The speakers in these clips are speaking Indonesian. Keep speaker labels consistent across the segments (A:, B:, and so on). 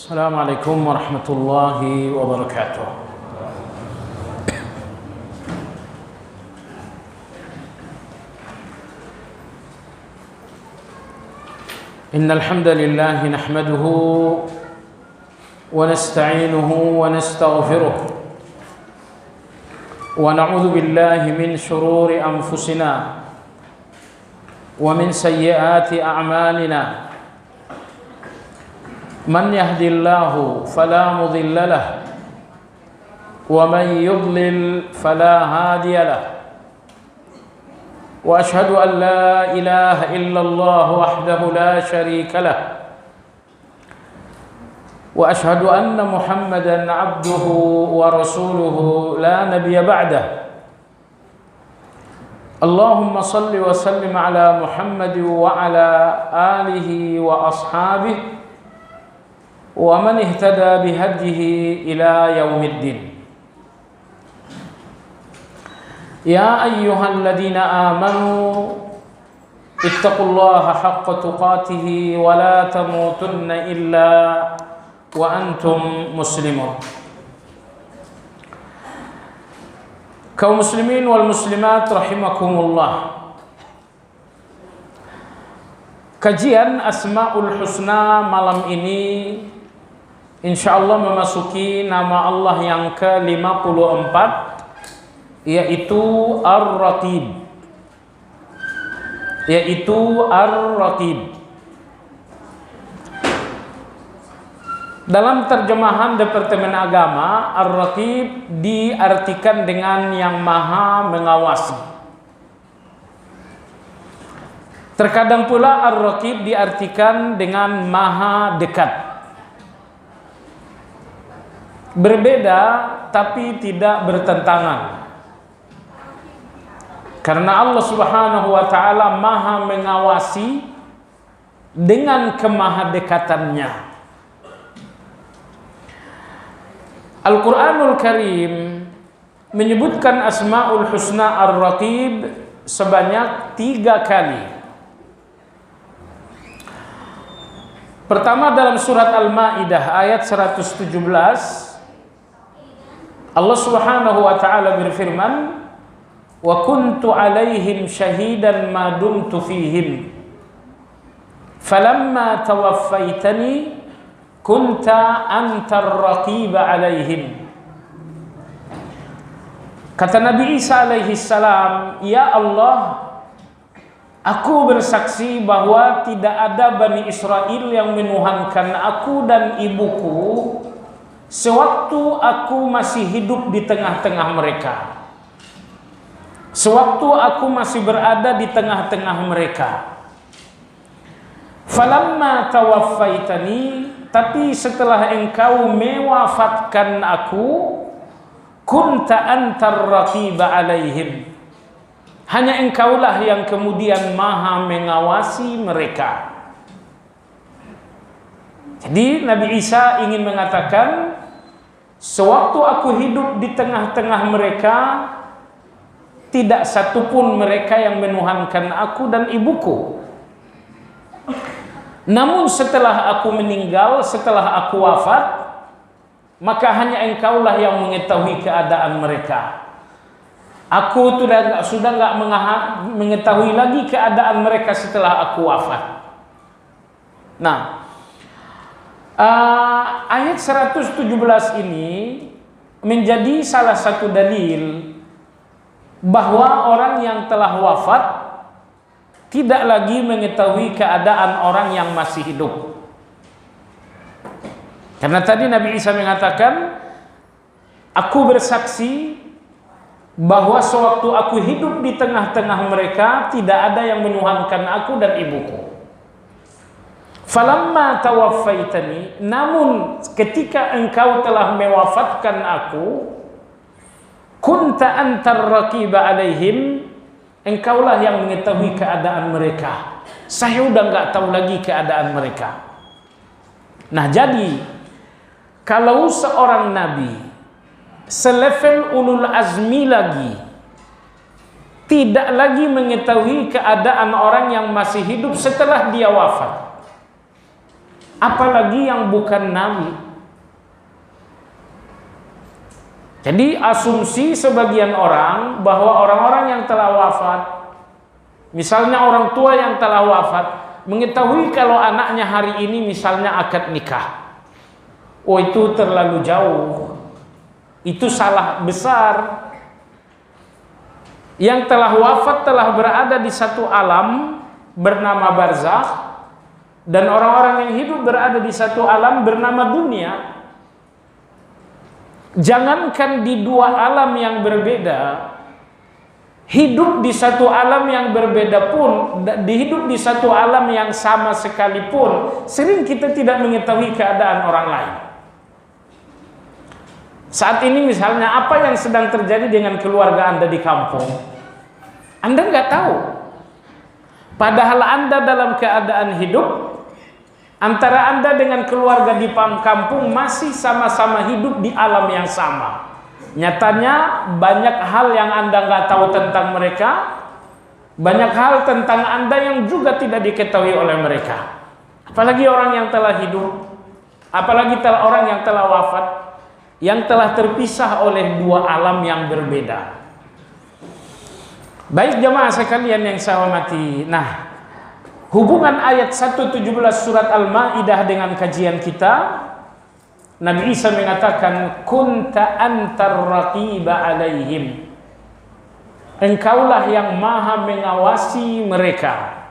A: السلام عليكم ورحمة الله وبركاته. إن الحمد لله نحمده ونستعينه ونستغفره ونعوذ بالله من شرور أنفسنا ومن سيئات أعمالنا. من يهدي الله فلا مضل له ومن يضلل فلا هادي له وأشهد أن لا إله إلا الله وحده لا شريك له وأشهد أن محمدا عبده ورسوله لا نبي بعده. اللهم صل وسلم على محمد وعلى آله وأصحابه ومن اهتدى بهديه إلى يوم الدين. يا أيها الذين آمنوا اتقوا الله حق تقاته ولا تموتن إلا وأنتم مسلمون. Kaum muslimin wal muslimat rahimakumullah. Kajian Asmaul Husna malam ini insyaallah memasuki nama Allah yang ke-54, yaitu Ar-Raqib. Dalam terjemahan Departemen Agama, Ar-Raqib diartikan dengan yang maha mengawasi. Terkadang pula Ar-Raqib diartikan dengan maha dekat. Berbeda tapi tidak bertentangan. Karena Allah Subhanahu wa taala maha mengawasi dengan kemahadekatannya. Al-Quranul Karim menyebutkan Asmaul Husna Ar-Raqib sebanyak 3 kali. Pertama dalam surat Al-Maidah ayat 117, Allah Subhanahu wa taala berfirman, "Wa kuntu 'alaihim syahidan ma dumtu fihim. Falamma tawaffaitani kunta antar raqiba 'alaihim." Kata Nabi Isa alaihi salam, "Ya Allah, aku bersaksi bahwa tidak ada Bani Israel yang menuhankan aku dan ibuku sewaktu aku masih hidup di tengah-tengah mereka. Sewaktu aku masih berada di tengah-tengah mereka. Falamma tawaffaitani, tapi setelah engkau mewafatkan aku, kunta antar raqiba alaihim. Hanya engkaulah yang kemudian maha mengawasi mereka." Jadi Nabi Isa ingin mengatakan, sewaktu aku hidup di tengah-tengah mereka, tidak satupun mereka yang menuhankan aku dan ibuku. Namun setelah aku meninggal, setelah aku wafat, maka hanya engkaulah yang mengetahui keadaan mereka. Aku sudah nggak mengetahui lagi keadaan mereka setelah aku wafat. Nah, ayat 117 ini menjadi salah satu dalil bahwa orang yang telah wafat tidak lagi mengetahui keadaan orang yang masih hidup. Karena tadi Nabi Isa mengatakan, "Aku bersaksi bahwa sewaktu aku hidup di tengah-tengah mereka tidak ada yang menuhankan aku dan ibuku. Falamma tawaffaitani, namun ketika engkau telah mewafatkan aku, kunta antar raqiba alaihim, engkaulah yang mengetahui keadaan mereka. Saya udah nggak tahu lagi keadaan mereka." Nah, jadi kalau seorang nabi selevel ulul azmi lagi tidak lagi mengetahui keadaan orang yang masih hidup setelah dia wafat, apalagi yang bukan nabi. Jadi asumsi sebagian orang bahwa orang-orang yang telah wafat, misalnya orang tua yang telah wafat, mengetahui kalau anaknya hari ini misalnya akad nikah. Oh, itu terlalu jauh. Itu salah besar. Yang telah wafat telah berada di satu alam bernama barzakh, dan orang-orang yang hidup berada di satu alam bernama dunia. Jangankan di dua alam yang berbeda, hidup di satu alam yang berbeda pun, hidup di satu alam yang sama sekalipun, sering kita tidak mengetahui keadaan orang lain. Saat ini misalnya, apa yang sedang terjadi dengan keluarga Anda di kampung, Anda nggak tahu. Padahal Anda dalam keadaan hidup, antara Anda dengan keluarga di kampung masih sama-sama hidup di alam yang sama. Nyatanya banyak hal yang Anda nggak tahu tentang mereka, banyak hal tentang Anda yang juga tidak diketahui oleh mereka. Apalagi orang yang telah hidup, apalagi orang yang telah wafat, yang telah terpisah oleh dua alam yang berbeda. Baik jemaah sekalian yang saya hormati. Nah, hubungan ayat 117 surat Al-Maidah dengan kajian kita, Nabi Isa mengatakan, kunta antar raqiba alaihim. Engkaulah yang maha mengawasi mereka.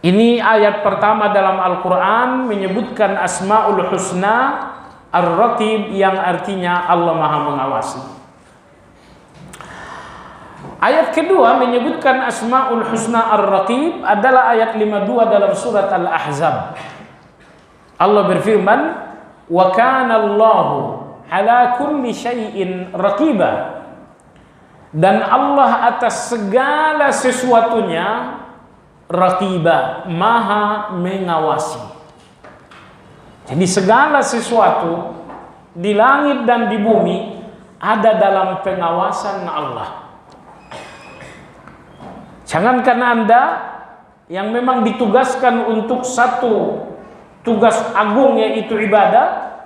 A: Ini ayat pertama dalam Al-Quran menyebutkan Asmaul Husna Ar-Raqib, yang artinya Allah maha mengawasi. Ayat kedua menyebutkan Asmaul Husna Ar-Raqib adalah ayat 52 dalam surat Al-Ahzab. Allah berfirman, wa kana Allahu ala kulli syai'in raqiba. Dan Allah atas segala sesuatunya raqiba, maha mengawasi. Jadi segala sesuatu di langit dan di bumi ada dalam pengawasan Allah. Jangankan Anda yang memang ditugaskan untuk satu tugas agung, yaitu ibadah,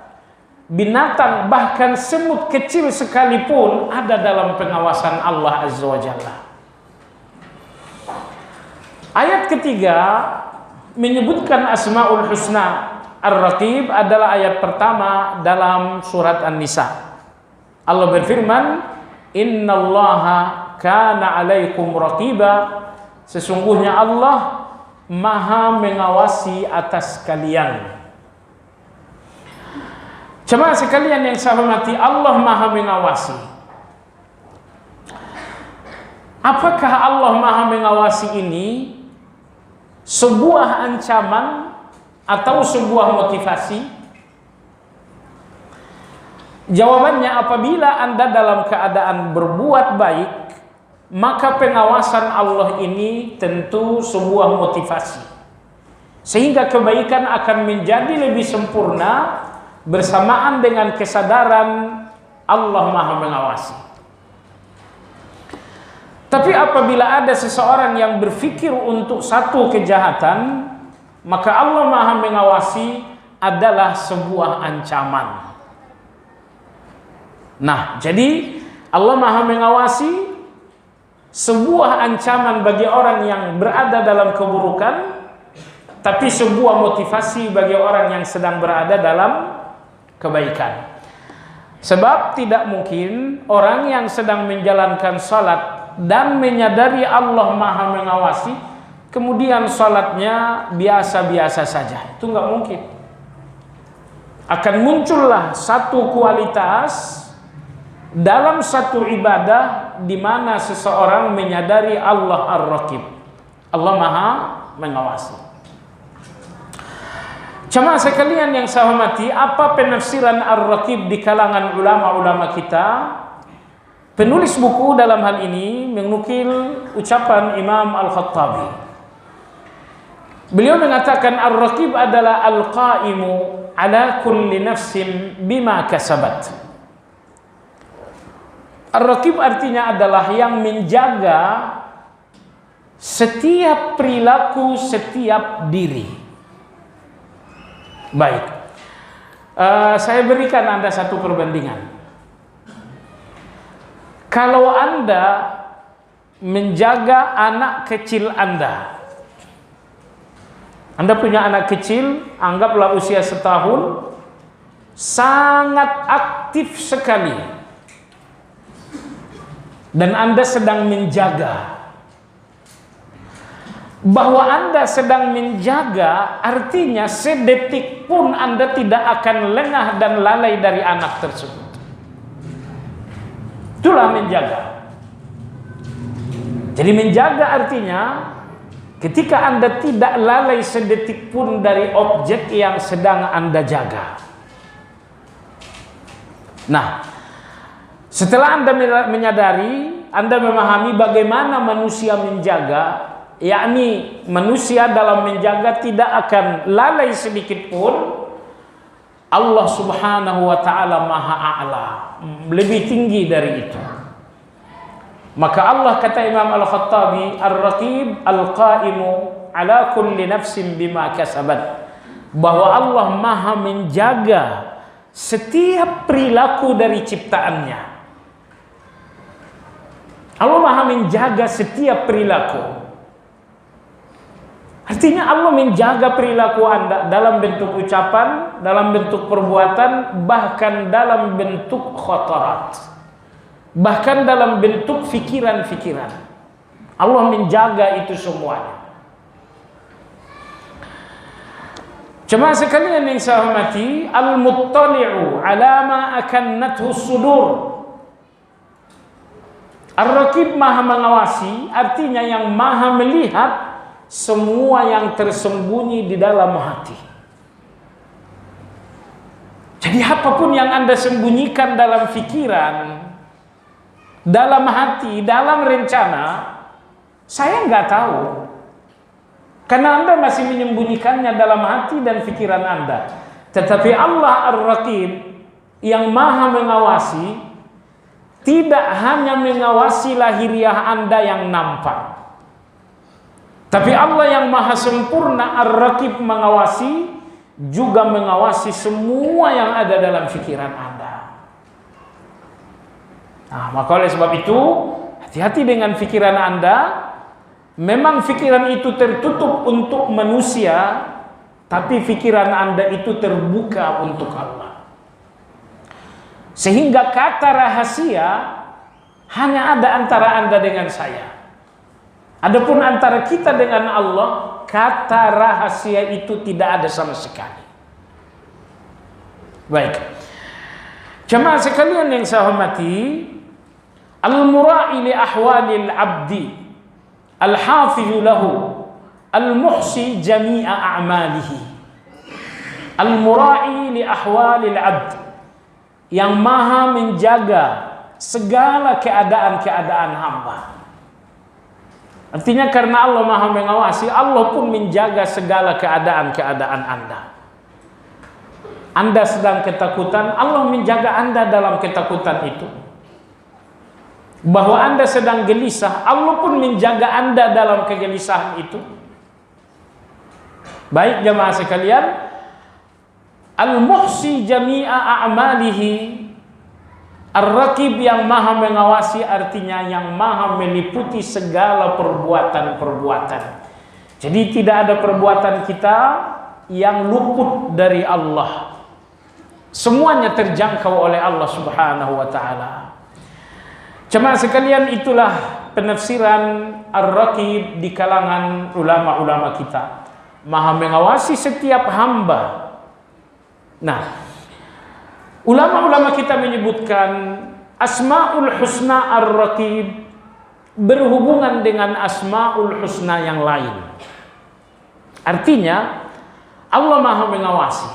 A: binatang bahkan semut kecil sekalipun ada dalam pengawasan Allah Azza wa Jalla. Ayat ketiga menyebutkan Asmaul Husna Ar-Raqib adalah ayat pertama dalam surat An-Nisa. Allah berfirman, innallaha kana alaikum raqiba. Sesungguhnya Allah maha mengawasi atas kalian. Jemaah sekalian yang saya hormati, Allah maha mengawasi. Apakah Allah maha mengawasi ini sebuah ancaman atau sebuah motivasi? Jawabannya, apabila Anda dalam keadaan berbuat baik, maka pengawasan Allah ini tentu sebuah motivasi, sehingga kebaikan akan menjadi lebih sempurna bersamaan dengan kesadaran Allah maha mengawasi. Tapi apabila ada seseorang yang berpikir untuk satu kejahatan, maka Allah maha mengawasi adalah sebuah ancaman. Nah, jadi Allah maha mengawasi sebuah ancaman bagi orang yang berada dalam keburukan, tapi sebuah motivasi bagi orang yang sedang berada dalam kebaikan. Sebab tidak mungkin orang yang sedang menjalankan salat dan menyadari Allah maha mengawasi, kemudian salatnya biasa-biasa saja. Itu nggak mungkin. Akan muncullah satu kualitas dalam satu ibadah di mana seseorang menyadari Allah Ar-Raqib, Allah maha mengawasi. Jemaah sekalian yang saya hormati, apa penafsiran Ar-Raqib di kalangan ulama-ulama kita? Penulis buku dalam hal ini menukil ucapan Imam Al-Khattabi. Beliau mengatakan Ar-Raqib adalah Al-Qaimu ala kulli nafsin bima kasabat. Ar-Raqib artinya adalah yang menjaga setiap perilaku setiap diri. Baik, saya berikan Anda satu perbandingan. Kalau Anda menjaga anak kecil Anda punya anak kecil, anggaplah usia setahun, sangat aktif sekali, dan Anda sedang menjaga. Bahwa Anda sedang menjaga artinya sedetik pun Anda tidak akan lengah dan lalai dari anak tersebut. Itulah menjaga. Jadi menjaga artinya ketika Anda tidak lalai sedetik pun dari objek yang sedang Anda jaga. Nah, setelah Anda menyadari, Anda memahami bagaimana manusia menjaga, yakni manusia dalam menjaga tidak akan lalai sedikit pun, Allah Subhanahu wa ta'ala Maha A'la, lebih tinggi dari itu. Maka Allah, kata Imam Al-Khattabi, Ar-Raqib Al-Qa'imu ala kulli nafsin bima kasabat, bahwa Allah Maha menjaga setiap perilaku dari ciptaannya. Allah Maha menjaga setiap perilaku. Artinya Allah menjaga perilaku Anda dalam bentuk ucapan, dalam bentuk perbuatan, bahkan dalam bentuk khotorat, bahkan dalam bentuk fikiran-fikiran. Allah menjaga itu semuanya. Jemaah sekalian yang saya hormati, al-muttali'u ala ma akannathu sudur. Ar-Raqib Maha mengawasi, artinya yang Maha melihat semua yang tersembunyi di dalam hati. Jadi apapun yang Anda sembunyikan dalam pikiran, dalam hati, dalam rencana, saya nggak tahu. Karena Anda masih menyembunyikannya dalam hati dan pikiran Anda. Tetapi Allah Ar-Raqib yang Maha mengawasi, tidak hanya mengawasi lahiriah Anda yang nampak, tapi Allah yang Maha sempurna Ar-Raqib mengawasi, juga mengawasi semua yang ada dalam pikiran Anda. Nah, maka oleh sebab itu, hati-hati dengan pikiran Anda. Memang pikiran itu tertutup untuk manusia, tapi pikiran Anda itu terbuka untuk Allah. Sehingga kata rahasia hanya ada antara Anda dengan saya. Adapun antara kita dengan Allah, kata rahasia itu tidak ada sama sekali. Baik, jemaah sekalian yang saya hormati, al-mura'i li ahwalil abdi, al-hafizu lahu, al-muhsi jami'a a'malihi. Al-mura'i li ahwalil abdi, yang Maha menjaga segala keadaan-keadaan hamba. Artinya karena Allah Maha mengawasi, Allah pun menjaga segala keadaan-keadaan Anda. Anda sedang ketakutan, Allah menjaga Anda dalam ketakutan itu. Bahwa Anda sedang gelisah, Allah pun menjaga Anda dalam kegelisahan itu. Baik jemaah sekalian, al-muhsi jami'a a'malihi, Ar-Raqib yang Maha mengawasi artinya yang Maha meliputi segala perbuatan-perbuatan. Jadi tidak ada perbuatan kita yang luput dari Allah. Semuanya terjangkau oleh Allah Subhanahu wa ta'ala. Jemaah sekalian, itulah penafsiran Ar-Raqib di kalangan ulama-ulama kita. Maha mengawasi setiap hamba. Nah, ulama-ulama kita menyebutkan Asma'ul Husna Ar-Raqib berhubungan dengan Asma'ul Husna yang lain. Artinya Allah Maha mengawasi.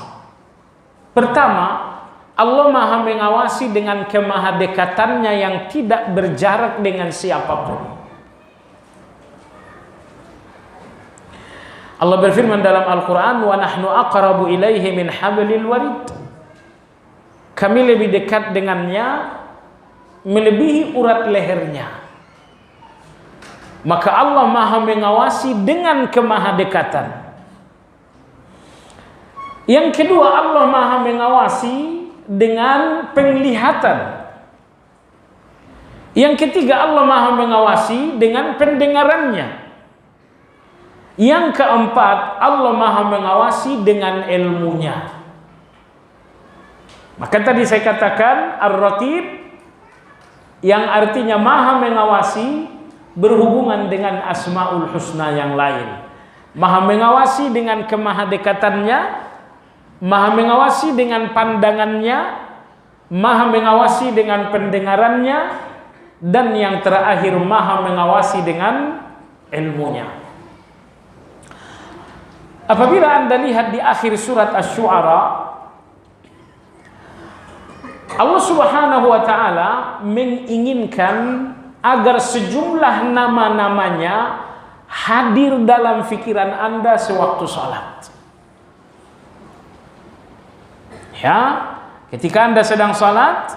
A: Pertama, Allah Maha mengawasi dengan kemahadekatannya yang tidak berjarak dengan siapapun. Allah berfirman dalam Al-Quran, wa nahnu aqrabu ilaihi min hablil warid. Kami lebih dekat dengannya melebihi urat lehernya. Maka Allah Maha mengawasi dengan kemahadekatan. Yang kedua, Allah Maha mengawasi dengan penglihatan. Yang ketiga, Allah Maha mengawasi dengan pendengarannya. Yang keempat, Allah Maha mengawasi dengan ilmunya. Maka tadi saya katakan Ar-Raqib yang artinya Maha mengawasi berhubungan dengan Asmaul Husna yang lain. Maha mengawasi dengan kemahadekatannya, Maha mengawasi dengan pandangannya, Maha mengawasi dengan pendengarannya, dan yang terakhir Maha mengawasi dengan ilmunya. Apabila Anda lihat di akhir surat Asy-Syu'ara, Allah Subhanahu wa taala menginginkan agar sejumlah nama-namanya hadir dalam pikiran Anda sewaktu salat. Ya, ketika Anda sedang salat,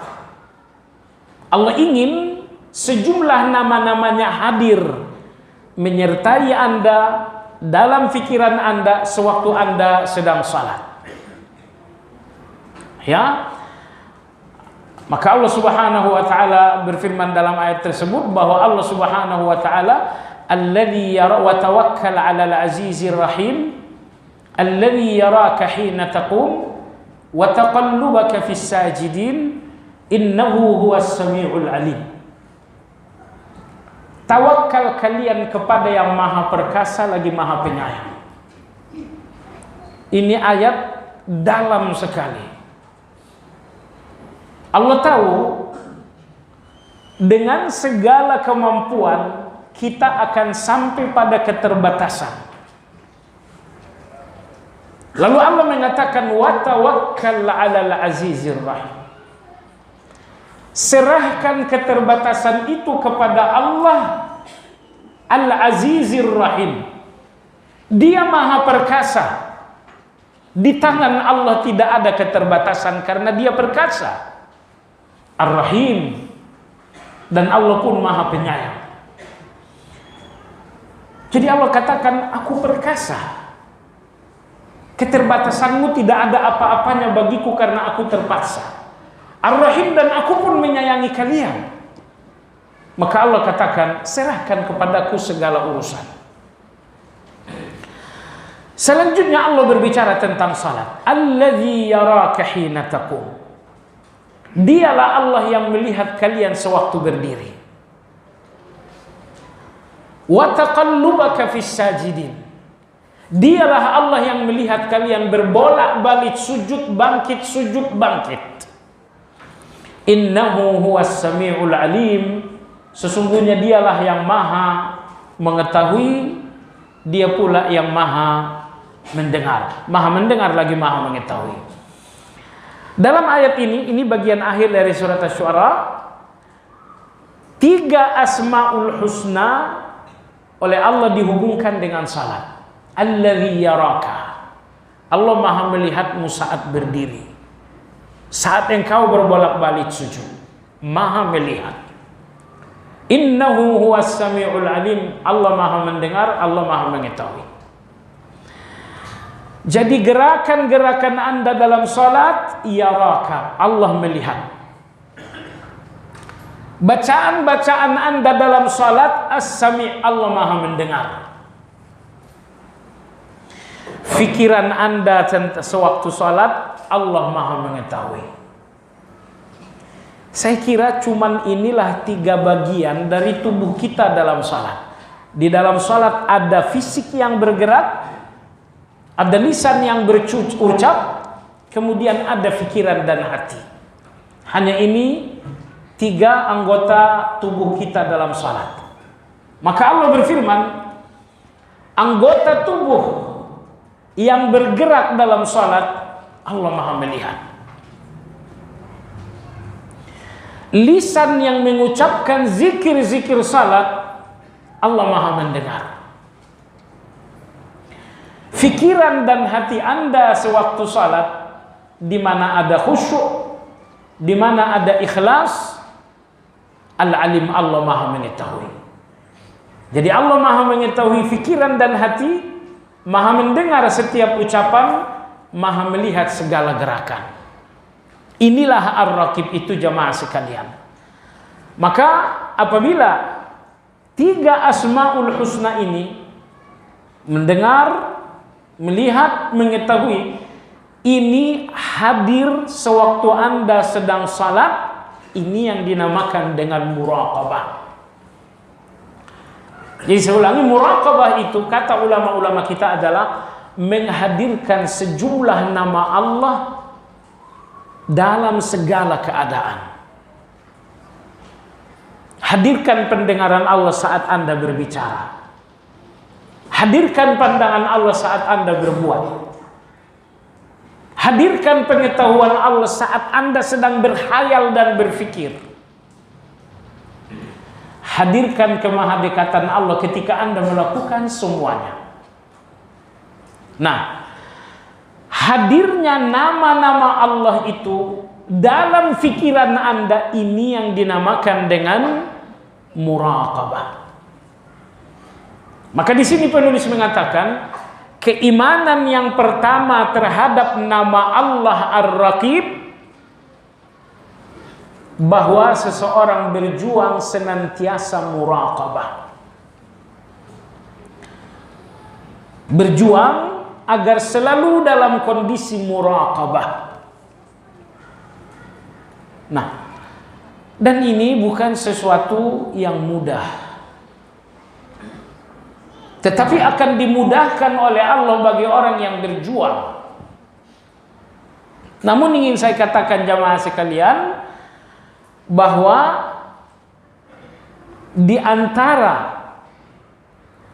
A: Allah ingin sejumlah nama-namanya hadir menyertai Anda dalam pikiran Anda sewaktu Anda sedang salat. Ya. Maka Allah Subhanahu wa taala berfirman dalam ayat tersebut bahwa Allah Subhanahu wa taala alladzi yara wa tawakkal 'alal 'azizir rahim alladzi yaraka hina taqum wa taqallubaka fis sajidin innahu huwas samiul alim. Tawakal kalian kepada yang Maha Perkasa lagi Maha Penyayang. Ini ayat dalam sekali. Allah tahu dengan segala kemampuan kita akan sampai pada keterbatasan. Lalu Allah mengatakan wa tawakkal 'alal 'azizir rahim. Serahkan keterbatasan itu kepada Allah Al-Azizir Rahim. Dia Maha Perkasa. Di tangan Allah tidak ada keterbatasan karena Dia perkasa. Ar-Rahim, dan Allah pun Maha Penyayang. Jadi Allah katakan, aku perkasa. Keterbatasanmu tidak ada apa-apanya bagiku karena aku terpaksa. Ar-Rahim, dan aku pun menyayangi kalian. Maka Allah katakan, serahkan kepadaku segala urusan. Selanjutnya Allah berbicara tentang salat. Alladzi yaraka hina taqum. Dialah Allah yang melihat kalian sewaktu berdiri. Wa taqallubaka fis sajidin. Dialah Allah yang melihat kalian berbolak-balik sujud bangkit sujud bangkit. Innahu huwas samiul alim. Sesungguhnya Dialah yang Maha mengetahui, Dia pula yang Maha mendengar. Maha mendengar lagi Maha mengetahui. Dalam ayat ini bagian akhir dari surat Asy-Syu'ara, 3 Asmaul Husna oleh Allah dihubungkan dengan salat. Alladzi yaraka. Allah Maha melihatmu saat berdiri. Saat engkau berbolak-balik sujud, Maha melihat. Innahu huwas samiul alim. Allah Maha mendengar, Allah Maha mengetahui. Jadi gerakan-gerakan Anda dalam salat, yaraka, Allah melihat. Bacaan-bacaan Anda dalam salat, as-sami', Allah Maha mendengar. Fikiran Anda sewaktu salat, Allah Maha mengetahui. Saya kira cuman inilah 3 bagian dari tubuh kita dalam salat. Di dalam salat ada fisik yang bergerak, ada lisan yang berucap, kemudian ada pikiran dan hati. Hanya ini 3 anggota tubuh kita dalam salat. Maka Allah berfirman, anggota tubuh yang bergerak dalam salat, Allah Maha melihat. Lisan yang mengucapkan zikir-zikir salat, Allah Maha mendengar. Fikiran dan hati Anda sewaktu salat, di mana ada khusyuk, di mana ada ikhlas, Al-Alim, Allah Maha mengetahui. Jadi Allah Maha mengetahui fikiran dan hati, Maha mendengar setiap ucapan, Maha melihat segala gerakan. Inilah Ar-Raqib itu jamaah sekalian. Maka apabila 3 Asmaul Husna ini mendengar, melihat, mengetahui, ini hadir sewaktu Anda sedang salat, ini yang dinamakan dengan muraqabah. Jadi saya ulangi, muraqabah itu kata ulama-ulama kita adalah menghadirkan sejumlah nama Allah dalam segala keadaan. Hadirkan pendengaran Allah saat Anda berbicara. Hadirkan pandangan Allah saat Anda berbuat. Hadirkan pengetahuan Allah saat Anda sedang berkhayal dan berfikir. Hadirkan kemahadekatan Allah ketika Anda melakukan semuanya. Nah, hadirnya nama-nama Allah itu dalam fikiran Anda, ini yang dinamakan dengan muraqabah. Maka di sini penulis mengatakan keimanan yang pertama terhadap nama Allah Ar-Raqib, bahwa seseorang berjuang senantiasa muraqabah. Berjuang agar selalu dalam kondisi muraqabah. Nah, dan ini bukan sesuatu yang mudah, tetapi akan dimudahkan oleh Allah bagi orang yang berjuang. Namun ingin saya katakan jamaah sekalian, bahwa di antara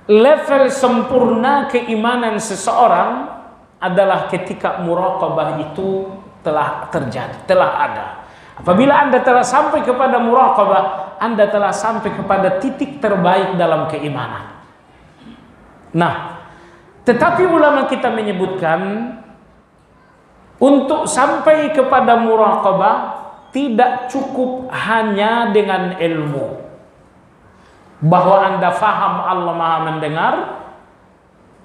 A: level sempurna keimanan seseorang adalah ketika muraqabah itu telah terjadi, telah ada. Apabila Anda telah sampai kepada muraqabah, Anda telah sampai kepada titik terbaik dalam keimanan. Nah, tetapi ulama kita menyebutkan untuk sampai kepada muraqabah tidak cukup hanya dengan ilmu. Bahwa Anda faham Allah Maha mendengar,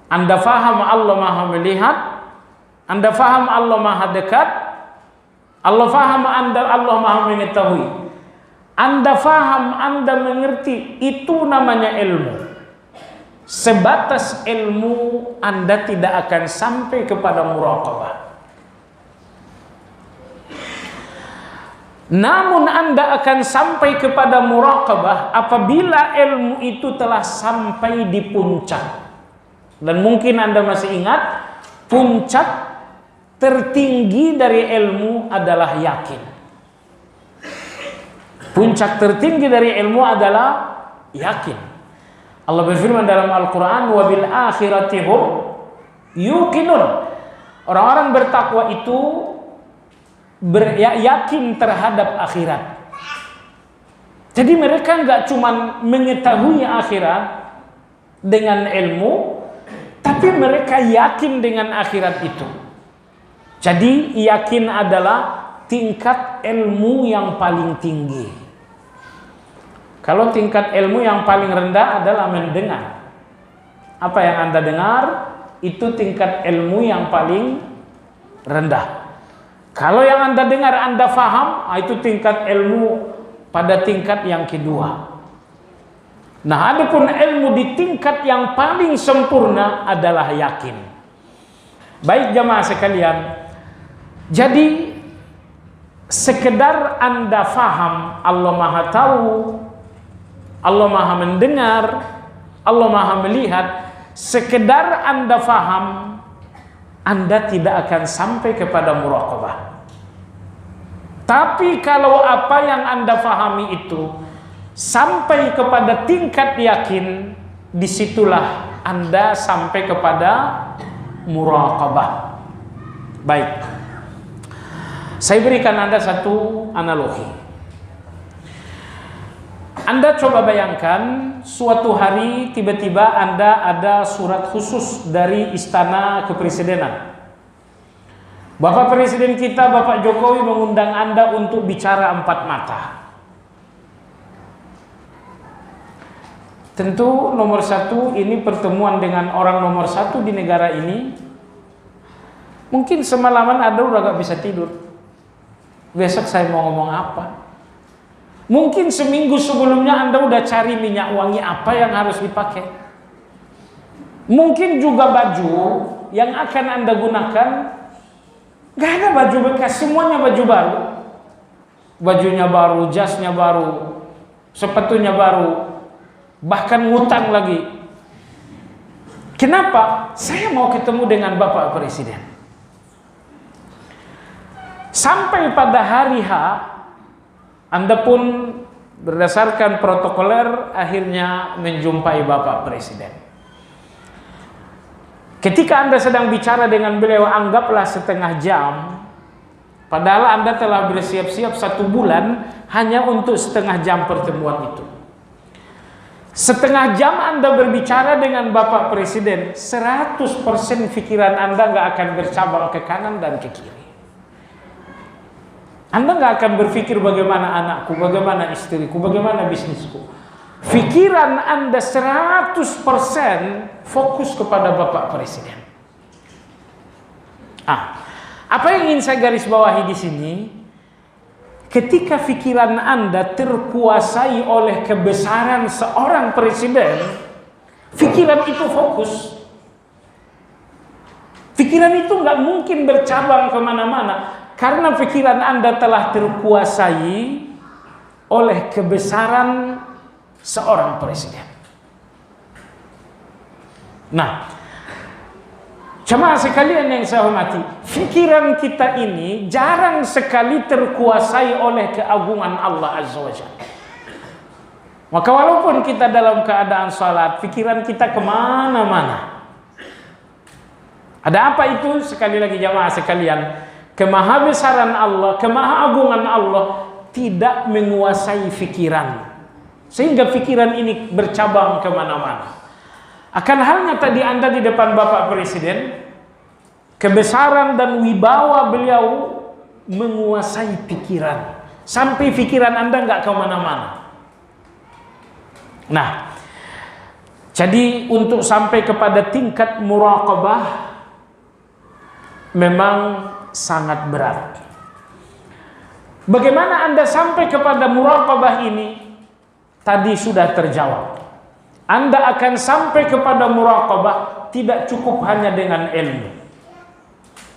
A: Anda faham Allah Maha melihat, Anda faham Allah Maha dekat, Allah faham Allah Maha mengetahui, Anda faham, Anda mengerti, itu namanya ilmu. Sebatas ilmu Anda tidak akan sampai kepada muraqabah. Namun Anda akan sampai kepada muraqabah apabila ilmu itu telah sampai di puncak. Dan mungkin Anda masih ingat, puncak tertinggi dari ilmu adalah yakin. Puncak tertinggi dari ilmu adalah yakin. Allah berfirman dalam Al-Quran, وَبِالْ آخِرَةِ هُمْ يُوقِنُونَ. Orang-orang bertakwa itu yakin terhadap akhirat. Jadi mereka nggak cuma mengetahui akhirat dengan ilmu, tapi mereka yakin dengan akhirat itu. Jadi yakin adalah tingkat ilmu yang paling tinggi. Kalau tingkat ilmu yang paling rendah adalah mendengar. Apa yang Anda dengar itu tingkat ilmu yang paling rendah. Kalau yang Anda dengar Anda faham, itu tingkat ilmu pada tingkat yang kedua. Nah, adapun ilmu di tingkat yang paling sempurna adalah yakin. Baik jamaah sekalian, jadi sekedar Anda faham Allah Maha tahu, Allah Maha mendengar, Allah Maha melihat, sekedar Anda faham, Anda tidak akan sampai kepada muraqabah. Tapi kalau apa yang Anda fahami itu sampai kepada tingkat yakin, disitulah Anda sampai kepada muraqabah. Baik, saya berikan Anda satu analogi. Anda coba bayangkan suatu hari tiba-tiba Anda ada surat khusus dari Istana Kepresidenan. Bapak Presiden kita, Bapak Jokowi mengundang Anda untuk bicara 4 mata. Tentu nomor 1, ini pertemuan dengan orang nomor 1 di negara ini. Mungkin semalaman Anda udah gak bisa tidur. Besok saya mau ngomong apa? Mungkin seminggu sebelumnya Anda udah cari minyak wangi apa yang harus dipakai. Mungkin juga baju yang akan Anda gunakan, gak ada baju bekas, semuanya baju baru. Bajunya baru, jasnya baru, sepatunya baru, bahkan ngutang lagi. Kenapa? Saya mau ketemu dengan Bapak Presiden. Sampai pada hari H, Anda pun berdasarkan protokoler akhirnya menjumpai Bapak Presiden. Ketika Anda sedang bicara dengan beliau, anggaplah setengah jam, padahal Anda telah bersiap-siap 1 bulan hanya untuk setengah jam pertemuan itu. Setengah jam Anda berbicara dengan Bapak Presiden, 100% pikiran Anda nggak akan bercabang ke kanan dan ke kiri. Anda nggak akan berpikir bagaimana anakku, bagaimana istriku, bagaimana bisnisku. Pikiran Anda 100% fokus kepada Bapak Presiden. Apa yang ingin saya garis bawahi di sini? Ketika pikiran Anda terkuasai oleh kebesaran seorang presiden, pikiran itu fokus. Pikiran itu nggak mungkin bercabang kemana-mana, karena pikiran Anda telah terkuasai oleh kebesaran seorang presiden. Nah, jemaah sekalian yang saya hormati, pikiran kita ini jarang sekali terkuasai oleh keagungan Allah Azza wa Jalla. Maka walaupun kita dalam keadaan salat, pikiran kita kemana-mana. Ada apa itu? Sekali lagi jemaah sekalian, kemahabesaran Allah, kemahaagungan Allah tidak menguasai pikiran, sehingga pikiran ini bercabang kemana-mana. Akan halnya tadi Anda di depan Bapak Presiden, kebesaran dan wibawa beliau menguasai pikiran, sampai pikiran Anda nggak kemana-mana. Nah, jadi untuk sampai kepada tingkat muraqabah memang sangat berat. Bagaimana Anda sampai kepada muraqabah ini? Tadi sudah terjawab. Anda akan sampai kepada muraqabah tidak cukup hanya dengan ilmu,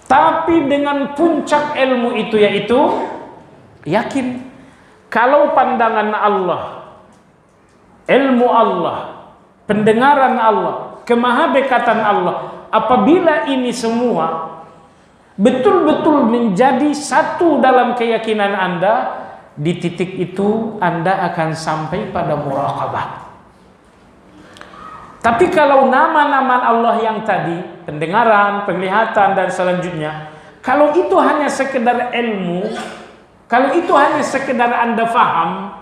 A: tapi dengan puncak ilmu itu, yaitu yakin kalau pandangan Allah, ilmu Allah, pendengaran Allah, kemahabekatan Allah, apabila ini semua betul-betul menjadi satu dalam keyakinan Anda, di titik itu Anda akan sampai pada muraqabah. Tapi kalau nama-nama Allah yang tadi, pendengaran, penglihatan dan selanjutnya, kalau itu hanya sekedar ilmu, kalau itu hanya sekedar Anda faham,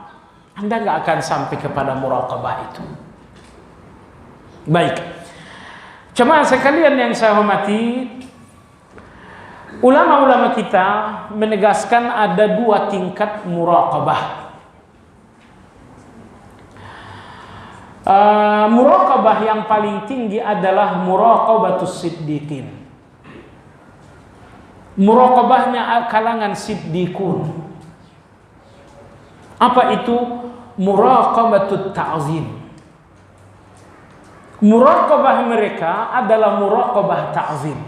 A: Anda nggak akan sampai kepada muraqabah itu. Baik, jemaah sekalian yang saya hormati, ulama-ulama kita menegaskan ada 2 tingkat muraqabah. Muraqabah yang paling tinggi adalah muraqabatus siddiqin. Muraqabahnya kalangan siddiqun. Apa itu? Muraqabatut ta'zim. Muraqabah mereka adalah muraqabah ta'zim.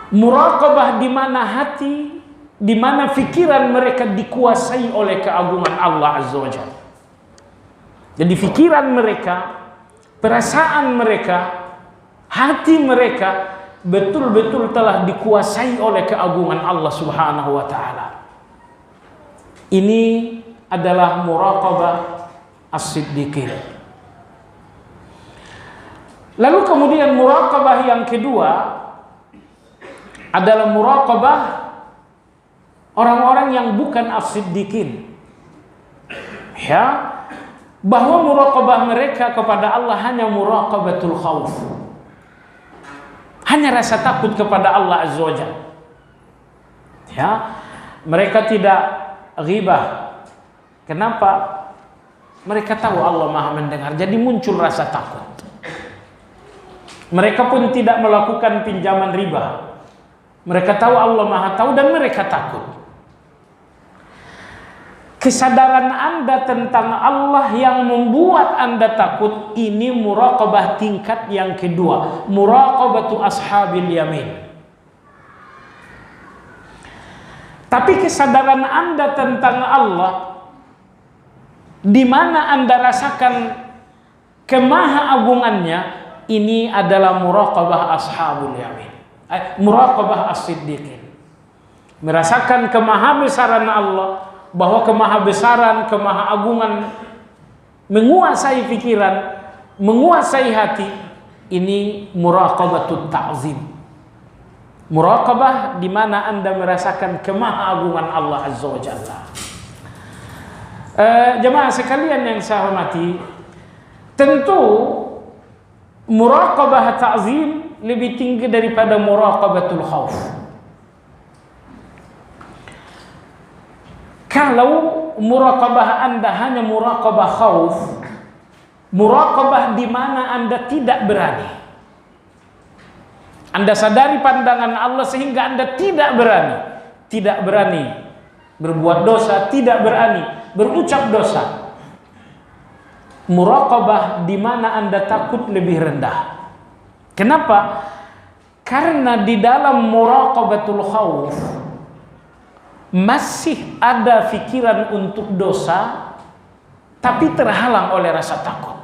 A: Muraqabah di mana hati, di mana pikiran mereka dikuasai oleh keagungan Allah Azza wa Jalla. Jadi pikiran mereka, perasaan mereka, hati mereka betul-betul telah dikuasai oleh keagungan Allah Subhanahu wa taala. Ini adalah muraqabah as-siddiqin. Lalu kemudian muraqabah yang kedua adalah muraqabah orang-orang yang bukan as-siddiqin. Ya, bahwa muraqabah mereka kepada Allah hanya muraqabatul khauf, hanya rasa takut kepada Allah Azza wa Jalla. Ya, mereka tidak ghibah. Kenapa? Mereka tahu Allah Maha mendengar, jadi muncul rasa takut. Mereka pun tidak melakukan pinjaman riba. Mereka tahu Allah Maha tahu dan mereka takut. Kesadaran Anda tentang Allah yang membuat Anda takut, ini muraqabah tingkat yang kedua, muraqabatu ashabil yamin. Tapi kesadaran Anda tentang Allah, di mana Anda rasakan kemahaagungannya, ini adalah muraqabah ashabul yamin, muraqabah as-siddiqin. Merasakan kemahabesaran Allah, bahwa kemahabesaran, kemahaagungan menguasai pikiran, menguasai hati, ini muraqabatut ta'zim. Muraqabah di mana Anda merasakan kemahaagungan Allah Azza wa Jalla. Jemaah sekalian yang saya hormati, tentu muraqabah ta'zim lebih tinggi daripada muraqabatul khauf. Kalau muraqabah Anda hanya muraqabah khauf, muraqabah di mana Anda tidak berani. Anda sadari pandangan Allah sehingga Anda tidak berani berbuat dosa, tidak berani berucap dosa. Muraqabah di mana Anda takut lebih rendah. Kenapa? Karena di dalam muraqabatul khauf masih ada pikiran untuk dosa, tapi terhalang oleh rasa takut.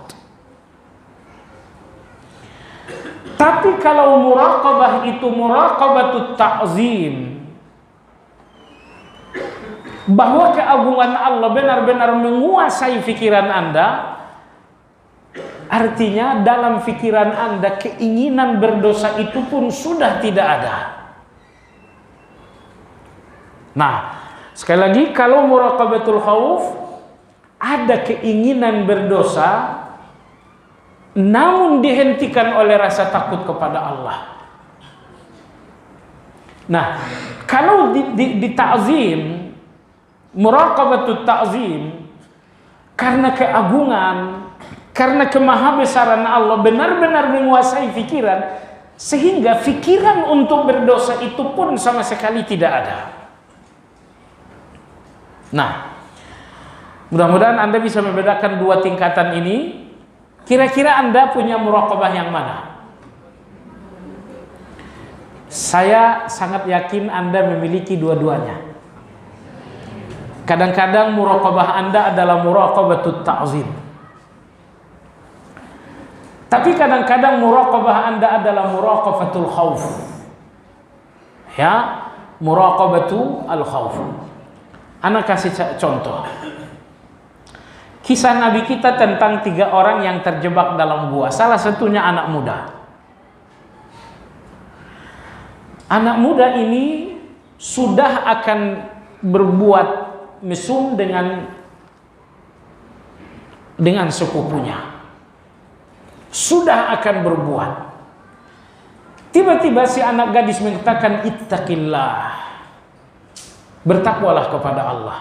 A: Tapi kalau muraqabah itu muraqabatut ta'zim, bahwa keagungan Allah benar-benar menguasai pikiran Anda, artinya dalam pikiran Anda keinginan berdosa itu pun sudah tidak ada. Nah, sekali lagi, kalau muraqabatul khauf ada keinginan berdosa, namun dihentikan oleh rasa takut kepada Allah. Nah, kalau di ta'zim, muraqabatut ta'zim, karena keagungan, karena kemahabesaran Allah benar-benar menguasai pikiran, sehingga pikiran untuk berdosa itu pun sama sekali tidak ada. Nah, mudah-mudahan Anda bisa membedakan dua tingkatan ini. Kira-kira Anda punya muraqabah yang mana? Saya sangat yakin Anda memiliki dua-duanya. Kadang-kadang muraqabah Anda adalah muraqabatut ta'zim. Tapi kadang-kadang muraqabah Anda adalah muraqabatul khauf. Ya, muraqabatul khauf. Ana kasih contoh. Kisah Nabi kita tentang 3 orang yang terjebak dalam gua. Salah satunya anak muda. Anak muda ini sudah akan berbuat mesum dengan sepupunya. Sudah akan berbuat. Tiba-tiba si anak gadis mengatakan, ittaqillah. Bertakwalah kepada Allah.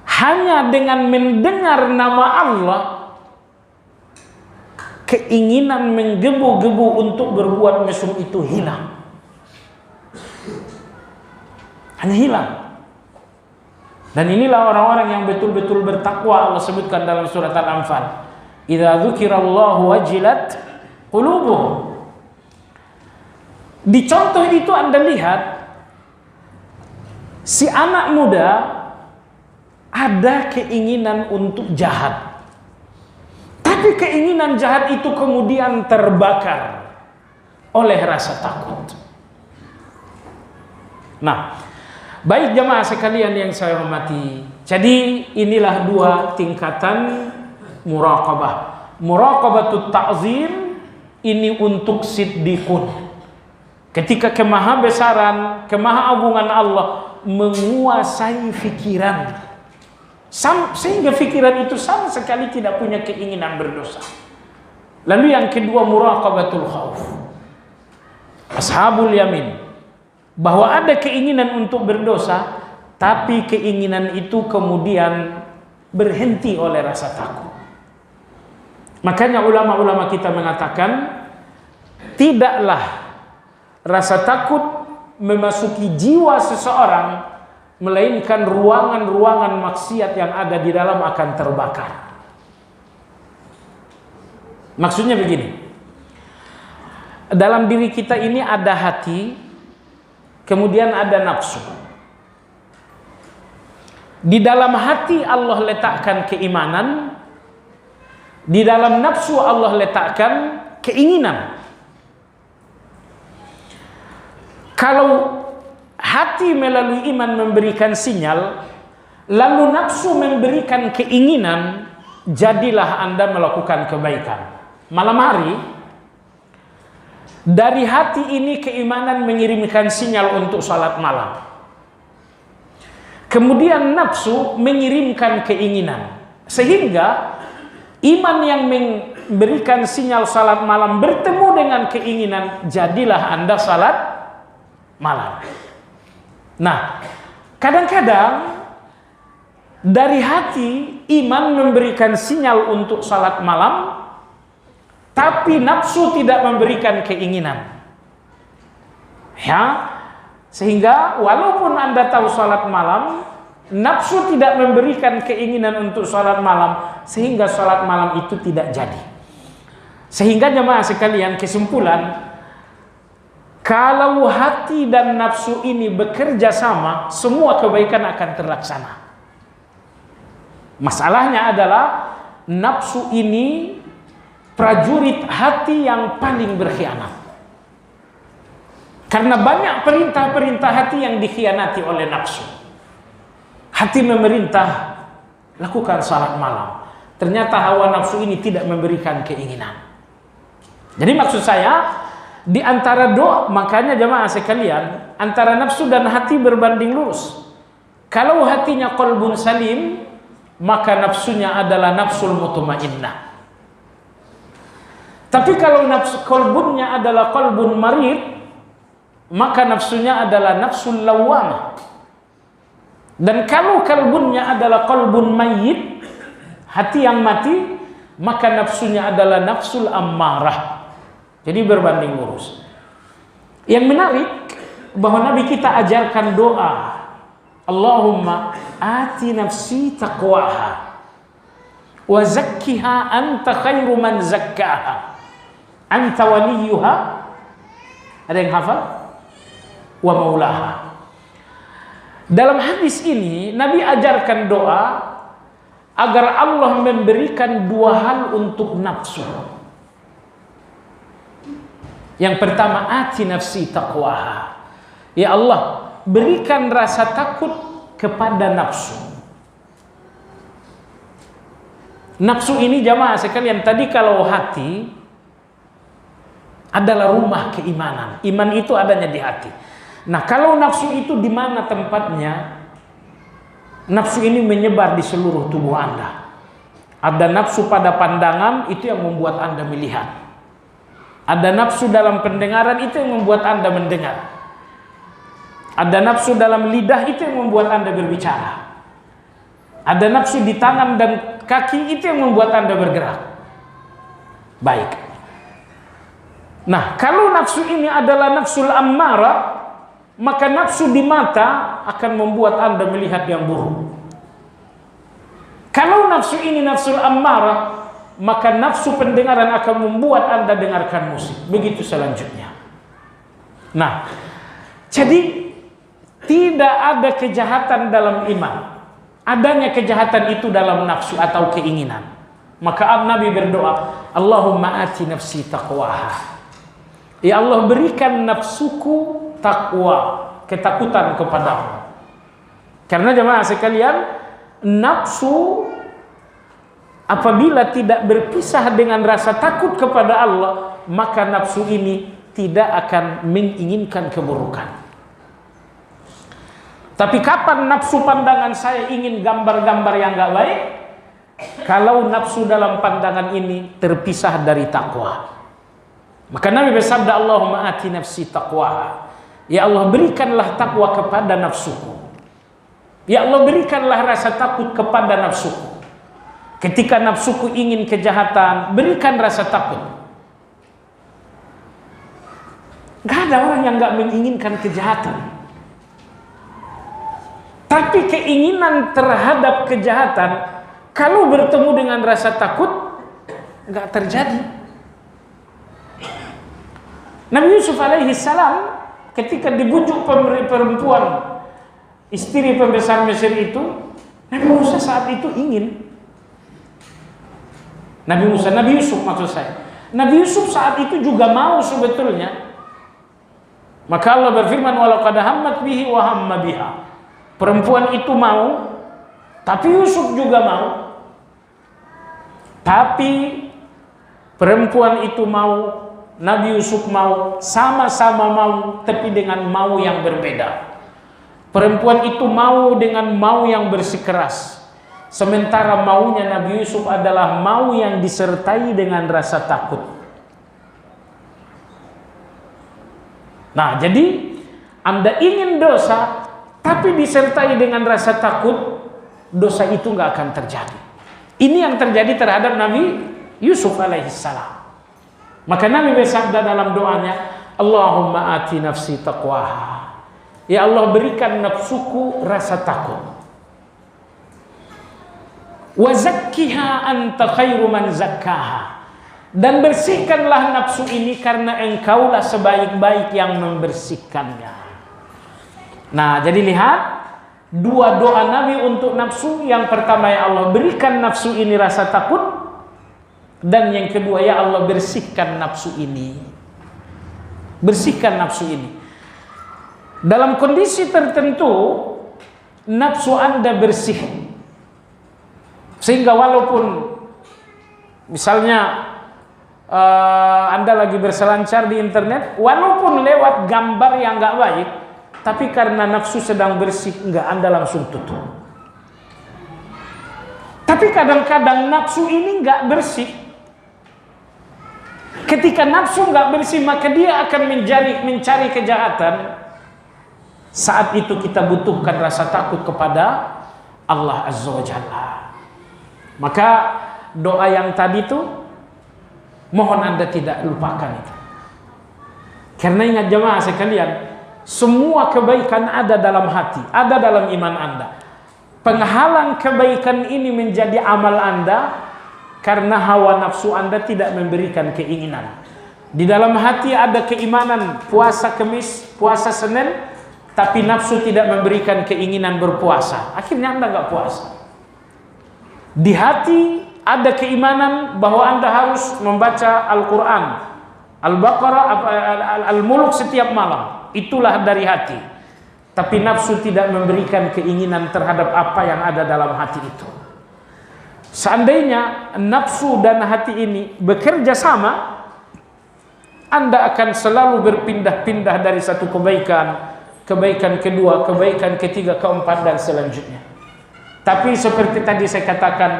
A: Hanya dengan mendengar nama Allah, keinginan menggebu-gebu untuk berbuat mesum itu hilang. Hanya hilang. Dan inilah orang-orang yang betul-betul bertakwa. Allah sebutkan dalam surat Al-Anfal, idza dzukirallahu wajilat qulubuhum. Di contoh itu Anda lihat, si anak muda ada keinginan untuk jahat. Tapi keinginan jahat itu kemudian terbakar oleh rasa takut. Nah, baik jemaah sekalian yang saya hormati. Jadi inilah dua tingkatan muraqabah. Muraqabatut ta'zim ini untuk siddiqun. Ketika kemahabesaran, kemahaagungan Allah menguasai pikiran, sehingga pikiran itu sama sekali tidak punya keinginan berdosa. Lalu yang kedua, muraqabatul khauf, ashabul yamin, bahwa ada keinginan untuk berdosa, tapi keinginan itu kemudian berhenti oleh rasa takut. Makanya ulama-ulama kita mengatakan, tidaklah rasa takut memasuki jiwa seseorang, melainkan ruangan-ruangan maksiat yang ada di dalam akan terbakar. Maksudnya begini, dalam diri kita ini ada hati, kemudian ada nafsu. Di dalam hati Allah letakkan keimanan, di dalam nafsu Allah letakkan keinginan. Kalau hati melalui iman memberikan sinyal, lalu nafsu memberikan keinginan, jadilah Anda melakukan kebaikan. Malam hari, dari hati ini keimanan mengirimkan sinyal untuk salat malam. Kemudian nafsu mengirimkan keinginan. Sehingga iman yang memberikan sinyal salat malam bertemu dengan keinginan, jadilah Anda salat malam. Nah, kadang-kadang dari hati iman memberikan sinyal untuk salat malam, tapi nafsu tidak memberikan keinginan. Ya, sehingga walaupun Anda tahu salat malam, nafsu tidak memberikan keinginan untuk salat malam, sehingga salat malam itu tidak jadi. Sehingga jemaah sekalian, kesimpulan, kalau hati dan nafsu ini bekerja sama, semua kebaikan akan terlaksana. Masalahnya adalah nafsu ini prajurit hati yang paling berkhianat. Karena banyak perintah-perintah hati yang dikhianati oleh nafsu. Hati memerintah, lakukan salat malam. Ternyata hawa nafsu ini tidak memberikan keinginan. Jadi maksud saya, di antara doa, makanya jemaah sekalian, antara nafsu dan hati berbanding lurus. Kalau hatinya qalbun salim, maka nafsunya adalah nafsul mutmainnah. Tapi kalau nafsu qalbunnya adalah qalbun marid, maka nafsunya adalah nafsul lawwamah. Dan kalau qalbunnya adalah qalbun mayyit, hati yang mati, maka nafsunya adalah nafsul ammarah. Jadi berbanding lurus. Yang menarik bahwa Nabi kita ajarkan doa, Allahumma ati nafsi taqwaha wa zakkiha anta khairu man zakkaha anta waliyuha. Ada yang hafal? Wa maulaha. Dalam hadis ini Nabi ajarkan doa agar Allah memberikan dua hal untuk nafsu. Yang pertama, ati nafsi taqwaha. Ya Allah, berikan rasa takut kepada nafsu. Nafsu ini jamaah sekalian, tadi kalau hati adalah rumah keimanan. Iman itu adanya di hati. Nah, kalau nafsu itu di mana tempatnya? Nafsu ini menyebar di seluruh tubuh Anda. Ada nafsu pada pandangan, itu yang membuat Anda melihat. Ada nafsu dalam pendengaran, itu yang membuat Anda mendengar. Ada nafsu dalam lidah, itu yang membuat Anda berbicara. Ada nafsu di tangan dan kaki, itu yang membuat Anda bergerak. Baik. Nah, kalau nafsu ini adalah nafsul ammarah, maka nafsu di mata akan membuat Anda melihat yang buruk. Kalau nafsu ini nafsul ammarah, maka nafsu pendengaran akan membuat Anda dengarkan musik. Begitu selanjutnya. Nah, jadi tidak ada kejahatan dalam iman. Adanya kejahatan itu dalam nafsu atau keinginan. Maka Nabi berdoa, Allahumma ati nafsi taqwaha. Ya Allah, berikan nafsuku takwa, ketakutan kepadamu. Karena jemaah sekalian, nafsu apabila tidak berpisah dengan rasa takut kepada Allah, maka nafsu ini tidak akan menginginkan keburukan. Tapi kapan nafsu pandangan saya ingin gambar-gambar yang gak baik? Kalau nafsu dalam pandangan ini terpisah dari takwa. Maka Nabi bersabda, Allahumma ati nafsi taqwaha. Ya Allah, berikanlah takwa kepada nafsuku. Ya Allah, berikanlah rasa takut kepada nafsuku. Ketika nafsuku ingin kejahatan, berikan rasa takut. Gak ada orang yang gak menginginkan kejahatan. Tapi keinginan terhadap kejahatan, kalau bertemu dengan rasa takut, gak terjadi. Nabi Yusuf alaihissalam ketika dibujuk perempuan istri pembesar Mesir itu, Nabi Musa saat itu ingin. Nabi Yusuf maksud saya. Nabi Yusuf saat itu juga mau sebetulnya. Maka Allah berfirman, walaqad hammat bihi wa hamma biha. Perempuan itu mau, tapi Yusuf juga mau. Tapi perempuan itu mau, Nabi Yusuf mau, sama-sama mau, tapi dengan mau yang berbeda. Perempuan itu mau dengan mau yang bersikeras. Sementara maunya Nabi Yusuf adalah mau yang disertai dengan rasa takut. Nah, jadi Anda ingin dosa, tapi disertai dengan rasa takut, dosa itu nggak akan terjadi. Ini yang terjadi terhadap Nabi Yusuf alaihissalam. Maka Nabi bersabda dalam doanya, Allahumma ati nafsi taqwaha. Ya Allah, berikan nafsuku rasa takut. Wa zakkiha anta khairu man zakkaha. Dan bersihkanlah nafsu ini karena engkaulah sebaik-baik yang membersihkannya. Nah, jadi lihat dua doa Nabi untuk nafsu. Yang pertama, ya Allah berikan nafsu ini rasa takut. Dan yang kedua, ya Allah bersihkan nafsu ini. Bersihkan nafsu ini. Dalam kondisi tertentu nafsu Anda bersih. Sehingga walaupun misalnya Anda lagi berselancar di internet, walaupun lewat gambar yang nggak baik, tapi karena nafsu sedang bersih, nggak Anda langsung tutup. Tapi kadang-kadang nafsu ini nggak bersih. Ketika nafsu nggak bersih, maka dia akan mencari kejahatan. Saat itu kita butuhkan rasa takut kepada Allah Azza wa Jalla. Maka doa yang tadi itu mohon Anda tidak lupakan itu. Karena ingat jemaah sekalian, semua kebaikan ada dalam hati, ada dalam iman Anda. Penghalang kebaikan ini menjadi amal Anda karena hawa nafsu Anda tidak memberikan keinginan. Di dalam hati ada keimanan puasa Kamis, puasa Senin, tapi nafsu tidak memberikan keinginan berpuasa. Akhirnya Anda nggak puasa. Di hati ada keimanan bahwa Anda harus membaca Al-Quran, Al-Baqarah, Al-Mulk setiap malam. Itulah dari hati. Tapi nafsu tidak memberikan keinginan terhadap apa yang ada dalam hati itu. Seandainya nafsu dan hati ini bekerja sama, Anda akan selalu berpindah-pindah dari satu kebaikan, kebaikan kedua, kebaikan ketiga, keempat, dan selanjutnya. Tapi seperti tadi saya katakan,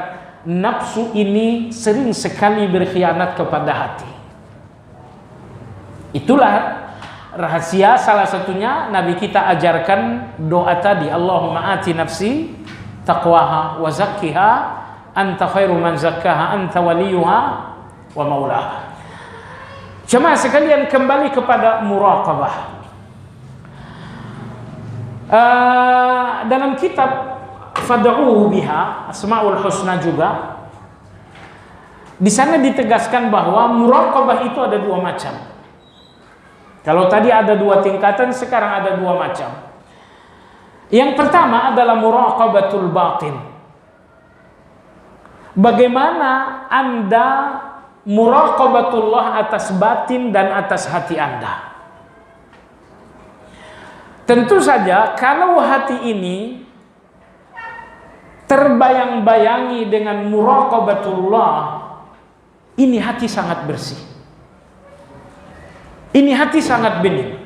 A: nafsu ini sering sekali berkhianat kepada hati. Itulah rahasia salah satunya Nabi kita ajarkan doa tadi, Allahumma ati nafsi taqwaha wa zakkiha anta khairu man zakkaha anta waliyuha wa maulaha. Jemaah sekalian, kembali kepada muraqabah. Dalam kitab Fad'uhu biha Asmaul Husna juga di sana ditegaskan bahwa muraqabah itu ada dua macam. Kalau tadi ada dua tingkatan, sekarang ada dua macam. Yang pertama adalah muraqabatul batin. Bagaimana Anda muraqabatullah atas batin dan atas hati Anda. Tentu saja kalau hati ini terbayang-bayangi dengan muraqabatullah, ini hati sangat bersih. Ini hati sangat bening.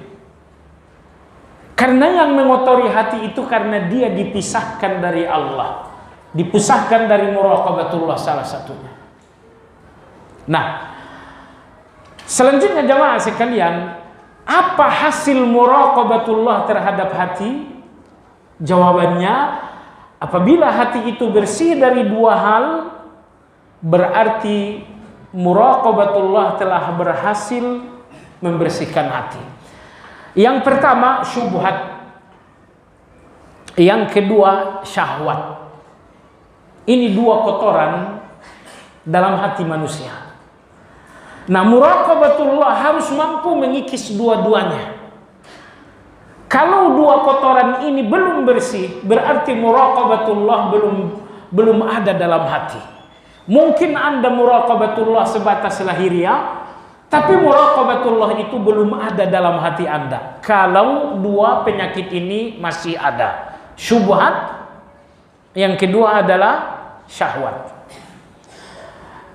A: Karena yang mengotori hati itu karena dia dipisahkan dari Allah, dipisahkan dari muraqabatullah salah satunya. Nah, selanjutnya jemaah sekalian, apa hasil muraqabatullah terhadap hati? Jawabannya, apabila hati itu bersih dari dua hal, berarti muraqabatullah telah berhasil membersihkan hati. Yang pertama syubhat, yang kedua syahwat. Ini dua kotoran dalam hati manusia. Nah, muraqabatullah harus mampu mengikis dua-duanya. Kalau dua kotoran ini belum bersih, berarti muraqabatullah belum ada dalam hati. Mungkin Anda muraqabatullah sebatas lahiriah, tapi muraqabatullah itu belum ada dalam hati Anda. Kalau dua penyakit ini masih ada, syubhat, yang kedua adalah syahwat.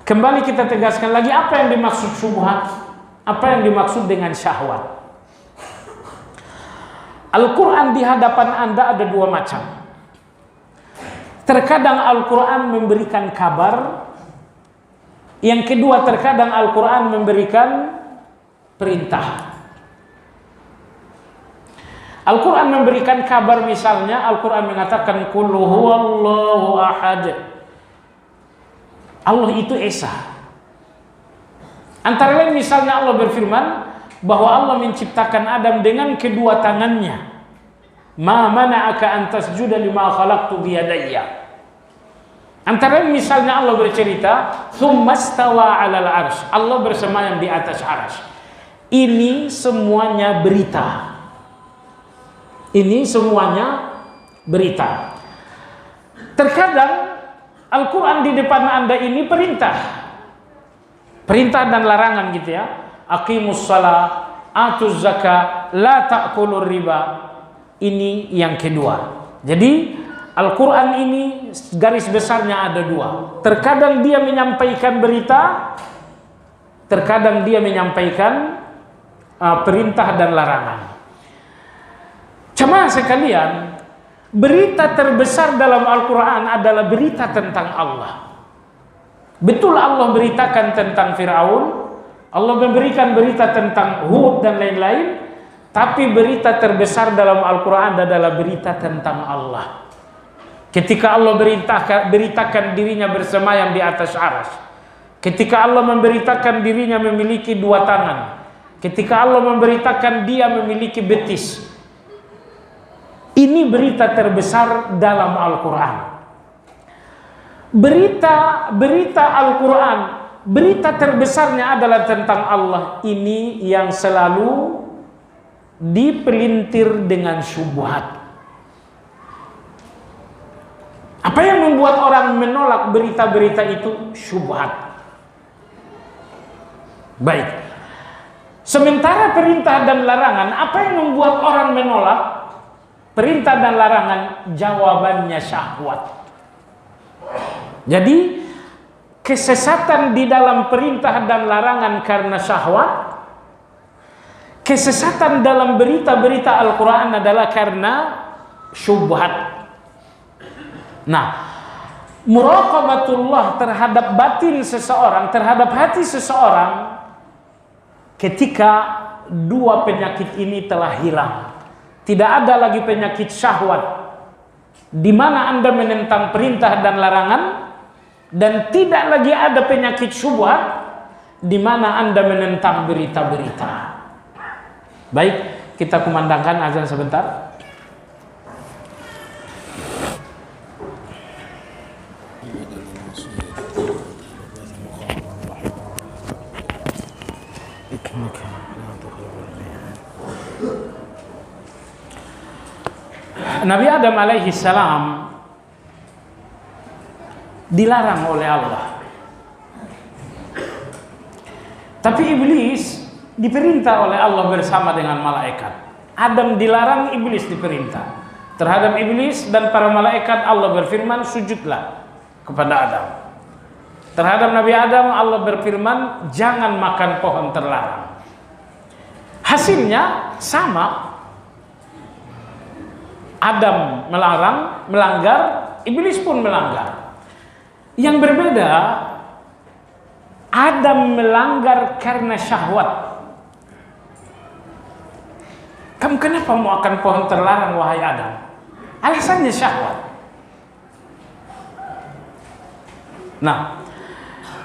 A: Kembali kita tegaskan lagi, apa yang dimaksud syubhat, apa yang dimaksud dengan syahwat. Al-Quran di hadapan Anda ada dua macam. Terkadang Al-Quran memberikan kabar. Yang kedua, terkadang Al-Quran memberikan perintah. Al-Quran memberikan kabar, misalnya Al-Quran mengatakan qul huwallahu ahad. Allah itu esa. Antara lain misalnya Allah berfirman bahwa Allah menciptakan Adam dengan kedua tangannya. Ma mana'aka an tasjuda lima khalaqtu biyadayya. Antara misalnya Allah bercerita, tsumma stawa 'alal 'arsy. Allah bersemayam di atas 'arsy. Ini semuanya berita. Ini semuanya berita. Terkadang Al-Quran di depan Anda ini perintah. Perintah dan larangan gitu ya. Aqimus shalah, atuz zakah, la ta'kulur riba. Ini yang kedua. Jadi Al-Quran ini garis besarnya ada dua. Terkadang dia menyampaikan berita, terkadang dia menyampaikan perintah dan larangan. Jemaah sekalian, berita terbesar dalam Al-Quran adalah berita tentang Allah. Betul Allah beritakan tentang Fir'aun, Allah memberikan berita tentang Hud dan lain-lain, tapi berita terbesar dalam Al-Quran adalah berita tentang Allah. Ketika Allah beritakan dirinya bersemayam di atas arsy, ketika Allah memberitakan dirinya memiliki dua tangan, ketika Allah memberitakan dia memiliki betis, ini berita terbesar dalam Al-Quran. Berita Al-Quran, berita terbesarnya adalah tentang Allah. Ini yang selalu dipelintir dengan syubhat. Apa yang membuat orang menolak berita-berita itu? Syubhat. Baik. Sementara perintah dan larangan, apa yang membuat orang menolak perintah dan larangan? Jawabannya syahwat. Jadi kesesatan di dalam perintah dan larangan karena syahwat. Kesesatan dalam berita-berita Al-Quran adalah karena syubhat. Nah, muraqabatullah terhadap batin seseorang, terhadap hati seseorang, ketika dua penyakit ini telah hilang. Tidak ada lagi penyakit syahwat, di mana Anda menentang perintah dan larangan, dan tidak lagi ada penyakit syubhat, di mana Anda menentang berita-berita. Baik, kita kumandangkan azan sebentar. Nabi Adam alaihi salam dilarang oleh Allah. Tapi iblis diperintah oleh Allah bersama dengan malaikat. Adam dilarang, iblis diperintah. Terhadap iblis dan para malaikat Allah berfirman, sujudlah kepada Adam. Terhadap Nabi Adam Allah berfirman, jangan makan pohon terlarang. Hasilnya sama. Adam melanggar, iblis pun melanggar. Yang berbeda, Adam melanggar karena syahwat. Kamu kenapa mau makan pohon terlarang, wahai Adam? Alasannya syahwat. Nah,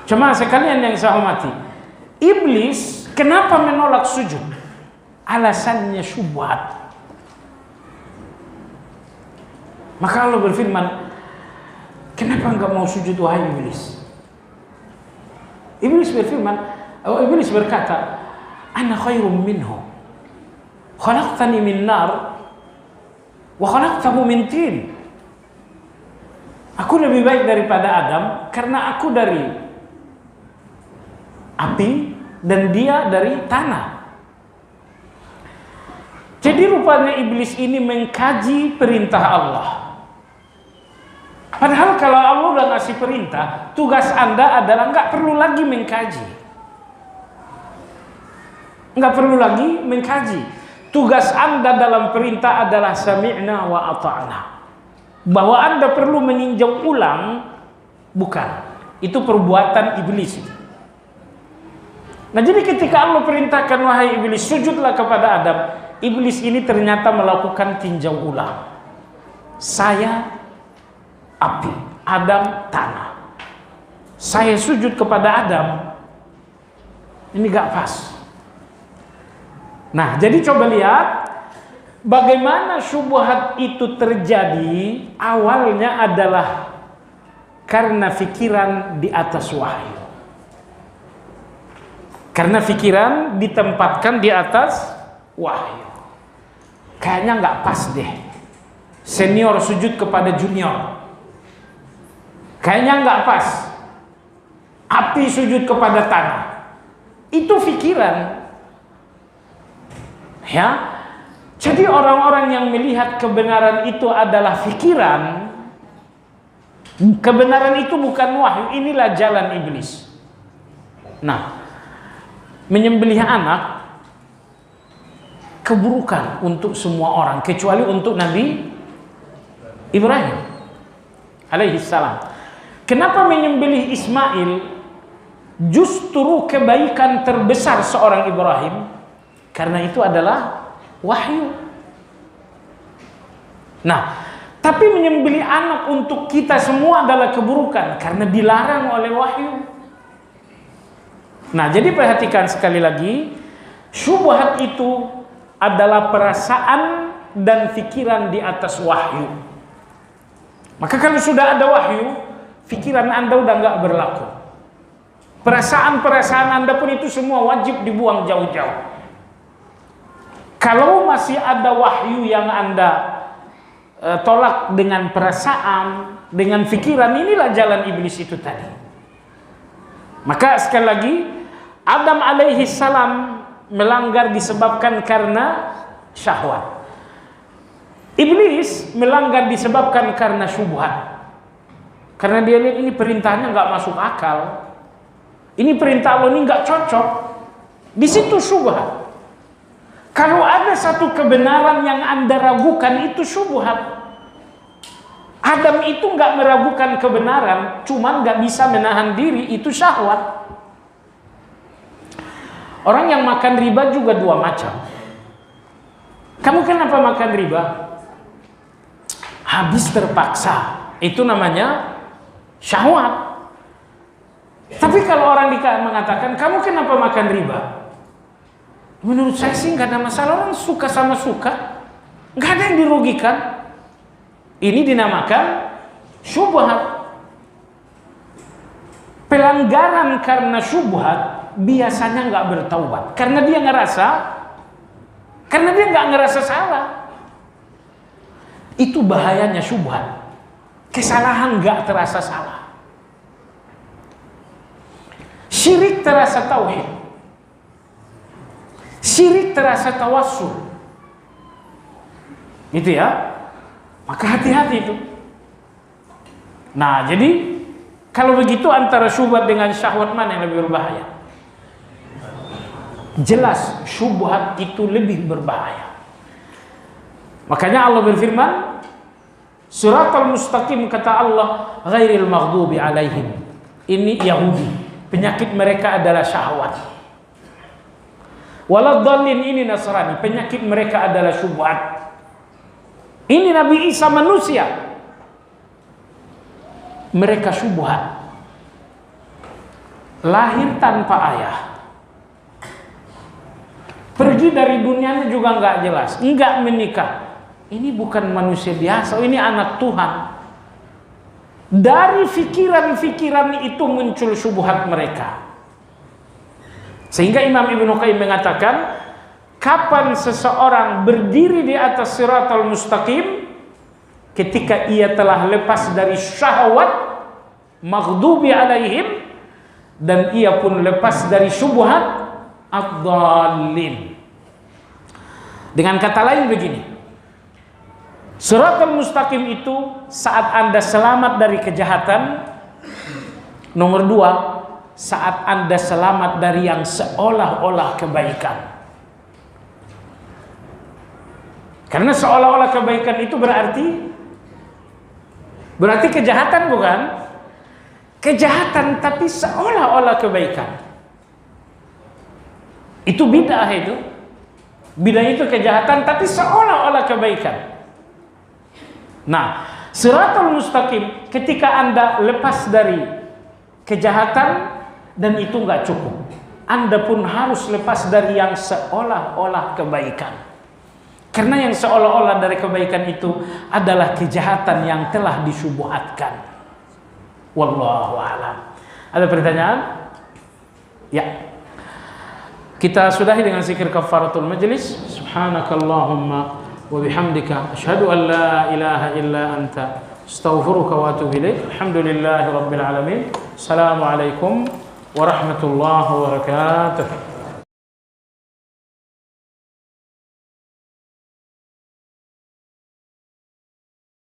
A: Cuma sekalian yang saya hormati, iblis kenapa menolak sujud? Alasannya syubhat. Maka Allah berfirman, kenapa enggak mau sujud wahai iblis? Iblis berfirman, iblis berkata, ana khairum minhu, khalaqtani min nar wa khalaqtahu min tin. Aku lebih baik daripada Adam karena aku dari api dan dia dari tanah. Jadi rupanya iblis ini mengkaji perintah Allah. Padahal kalau Allah udah ngasih perintah, tugas Anda adalah nggak perlu lagi mengkaji. Nggak perlu lagi mengkaji. Tugas Anda dalam perintah adalah sami'na wa ata'na. Bahwa Anda perlu meninjau ulang, bukan. Itu perbuatan iblis. Nah jadi ketika Allah perintahkan wahai iblis sujudlah kepada Adam, iblis ini ternyata melakukan tinjau ulang. Saya api, Adam tanah. Saya sujud kepada Adam. Ini gak pas. Nah jadi coba lihat bagaimana syubhat itu terjadi. Awalnya adalah karena pikiran di atas wahyu. Karena pikiran ditempatkan di atas wahyu. Kayaknya nggak pas deh. Senior sujud kepada junior. Kayaknya nggak pas. Api sujud kepada tanah. Itu pikiran. Ya. Jadi orang-orang yang melihat kebenaran itu adalah pikiran. Kebenaran itu bukan wahyu. Inilah jalan iblis. Nah. Menyembelih anak keburukan untuk semua orang kecuali untuk Nabi Ibrahim alaihi salam. Kenapa menyembelih Ismail justru kebaikan terbesar seorang Ibrahim? Karena itu adalah wahyu. Nah, tapi menyembelih anak untuk kita semua adalah keburukan karena dilarang oleh wahyu. Nah, jadi perhatikan sekali lagi, syubhat itu adalah perasaan dan pikiran di atas wahyu. Maka kalau sudah ada wahyu, pikiran Anda udah nggak berlaku. Perasaan-perasaan Anda pun itu semua wajib dibuang jauh-jauh. Kalau masih ada wahyu yang Anda tolak dengan perasaan, dengan pikiran, inilah jalan iblis itu tadi. Maka sekali lagi, Adam alaihi salam melanggar disebabkan karena syahwat. Iblis melanggar disebabkan karena syubhat. Karena dia lihat ini perintahnya nggak masuk akal. Ini perintah Allah ini nggak cocok. Di situ syubhat. Kalau ada satu kebenaran yang Anda ragukan, itu syubhat. Adam itu nggak meragukan kebenaran, cuman nggak bisa menahan diri, itu syahwat. Orang yang makan riba juga dua macam. Kamu kenapa makan riba? Habis terpaksa. Itu namanya syahwat. Tapi kalau orang mengatakan, kamu kenapa makan riba? Menurut saya sih nggak ada masalah. Orang suka sama suka, nggak ada yang dirugikan. Ini dinamakan syubhat. Pelanggaran karena syubhat biasanya nggak bertaubat karena dia nggak ngerasa salah. Itu bahayanya syubhat. Kesalahan nggak terasa salah. Syirik terasa tauhid. Syirik terasa tawassul. Gitu ya. Maka hati-hati itu. Nah, jadi kalau begitu antara syubhat dengan syahwat mana yang lebih berbahaya? Jelas syubhat itu lebih berbahaya. Makanya Allah berfirman, Siratal mustaqim, kata Allah, ghairil maghdubi alaihim. Ini Yahudi, penyakit mereka adalah syahwat. Waladdallin, ini Nasrani, penyakit mereka adalah syubhat. Ini Nabi Isa manusia, mereka syubhat. lahir tanpa ayah, pergi dari dunianya juga nggak jelas, nggak menikah. Ini bukan manusia biasa, ini anak Tuhan. Dari pikiran-pikiran itu muncul syubhat mereka. Sehingga Imam Ibnu Qayyim mengatakan, kapan seseorang berdiri di atas siratal mustaqim? Ketika ia telah lepas dari syahwat, maghdubi alaihim, dan ia pun lepas dari syubhat ad-dallin. Dengan kata lain begini, siratal mustaqim itu saat Anda selamat dari kejahatan. Nomor 2, saat Anda selamat dari yang seolah-olah kebaikan. Karena seolah-olah kebaikan itu berarti kejahatan, bukan? Kejahatan tapi seolah-olah kebaikan. Itu bid'ah itu. Bid'ah itu kejahatan tapi seolah-olah kebaikan. Nah, siratal mustaqim ketika Anda lepas dari kejahatan, dan itu nggak cukup, Anda pun harus lepas dari yang seolah-olah kebaikan. Karena yang seolah-olah dari kebaikan itu adalah kejahatan yang telah disyubhatkan. Wallahu a'lam. Ada pertanyaan? Ya. Kita sudahi dengan zikir kafaratul majlis. Subhanakallahumma wa bihamdika asyhadu an la ilaha illa anta astaghfiruka wa atubu ilaik. Alhamdulillahi rabbil alamin. Assalamualaikum warahmatullahi wabarakatuh.